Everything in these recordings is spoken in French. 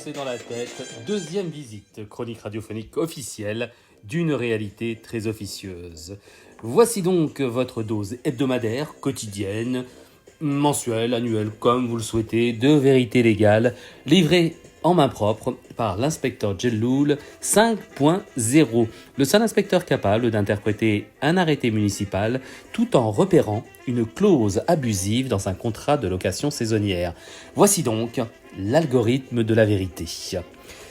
pensée dans la tête, deuxième visite, chronique radiophonique officielle d'une réalité très officieuse. Voici donc votre dose hebdomadaire, quotidienne, mensuelle, annuelle, comme vous le souhaitez, de vérité légale, livrée en main propre par l'inspecteur Djelloul 5.0, le seul inspecteur capable d'interpréter un arrêté municipal tout en repérant une clause abusive dans un contrat de location saisonnière. Voici donc l'algorithme de la vérité.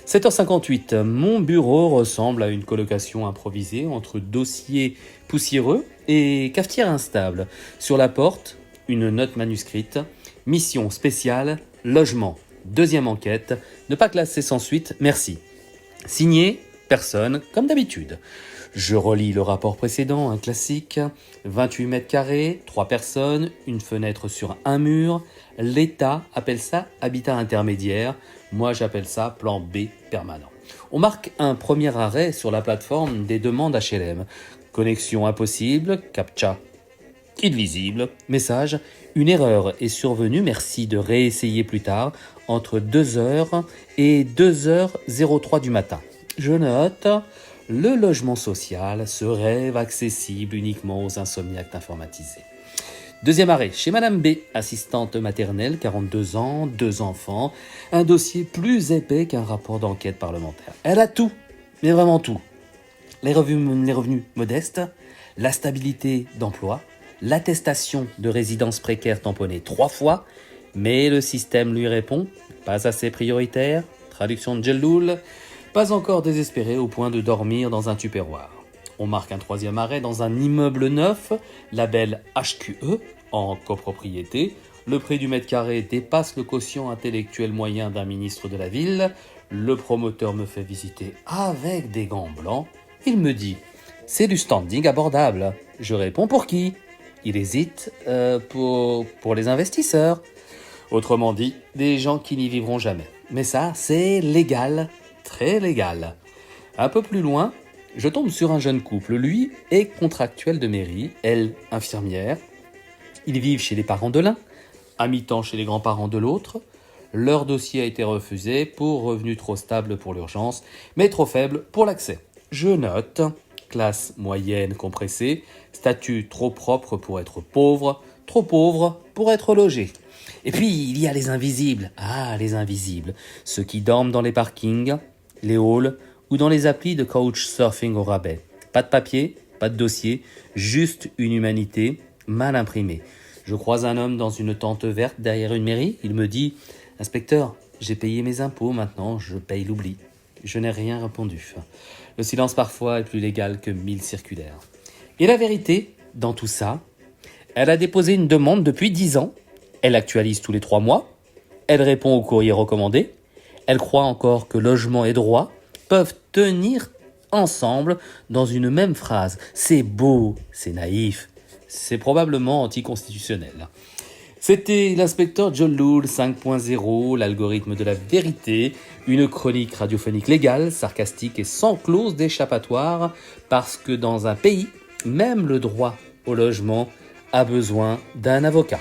7h58, mon bureau ressemble à une colocation improvisée entre dossiers poussiéreux et cafetière instable. Sur la porte, une note manuscrite, mission spéciale, logement. Deuxième enquête, ne pas classer sans suite, merci. Signé, personne, comme d'habitude. Je relis le rapport précédent, un classique, 28 mètres carrés, 3 personnes, une fenêtre sur un mur. L'État appelle ça habitat intermédiaire, moi j'appelle ça plan B permanent. On marque un premier arrêt sur la plateforme des demandes HLM. Connexion impossible, CAPTCHA illisible, message, une erreur est survenue, merci de réessayer plus tard, entre 2h et 2h03 du matin. Je note, le logement social se rêve accessible uniquement aux insomniaques informatisés. Deuxième arrêt, chez Madame B, assistante maternelle, 42 ans, 2 enfants, un dossier plus épais qu'un rapport d'enquête parlementaire. Elle a tout, mais vraiment tout. Les revenus modestes, la stabilité d'emploi, l'attestation de résidence précaire tamponnée 3 fois, mais le système lui répond « pas assez prioritaire », traduction de Djelloul, pas encore désespéré au point de dormir dans un tupperware. On marque un troisième arrêt dans un immeuble neuf, label HQE, en copropriété. Le prix du mètre carré dépasse le quotient intellectuel moyen d'un ministre de la ville. Le promoteur me fait visiter avec des gants blancs. Il me dit « c'est du standing abordable ». Je réponds « pour qui ?» Il hésite, pour les investisseurs. Autrement dit, des gens qui n'y vivront jamais. Mais ça, c'est légal, très légal. Un peu plus loin, je tombe sur un jeune couple. Lui est contractuel de mairie, elle infirmière. Ils vivent chez les parents de l'un, à mi-temps chez les grands-parents de l'autre. Leur dossier a été refusé pour revenus trop stables pour l'urgence, mais trop faibles pour l'accès. Je note... classe moyenne compressée, statut trop propre pour être pauvre, trop pauvre pour être logé. Et puis, il y a les invisibles. Ah, les invisibles. Ceux qui dorment dans les parkings, les halls ou dans les applis de couchsurfing au rabais. Pas de papier, pas de dossier, juste une humanité mal imprimée. Je croise un homme dans une tente verte derrière une mairie. Il me dit « Inspecteur, j'ai payé mes impôts, maintenant je paye l'oubli ». Je n'ai rien répondu. Le silence parfois est plus légal que 1000 circulaires. Et la vérité, dans tout ça, elle a déposé une demande depuis 10 ans. Elle actualise tous les 3 mois. Elle répond au courrier recommandé. Elle croit encore que logement et droit peuvent tenir ensemble dans une même phrase. C'est beau, c'est naïf, c'est probablement anticonstitutionnel. C'était l'inspecteur Djelloul 5.0, l'algorithme de la vérité, une chronique radiophonique légale, sarcastique et sans clause d'échappatoire, parce que dans un pays, même le droit au logement a besoin d'un avocat.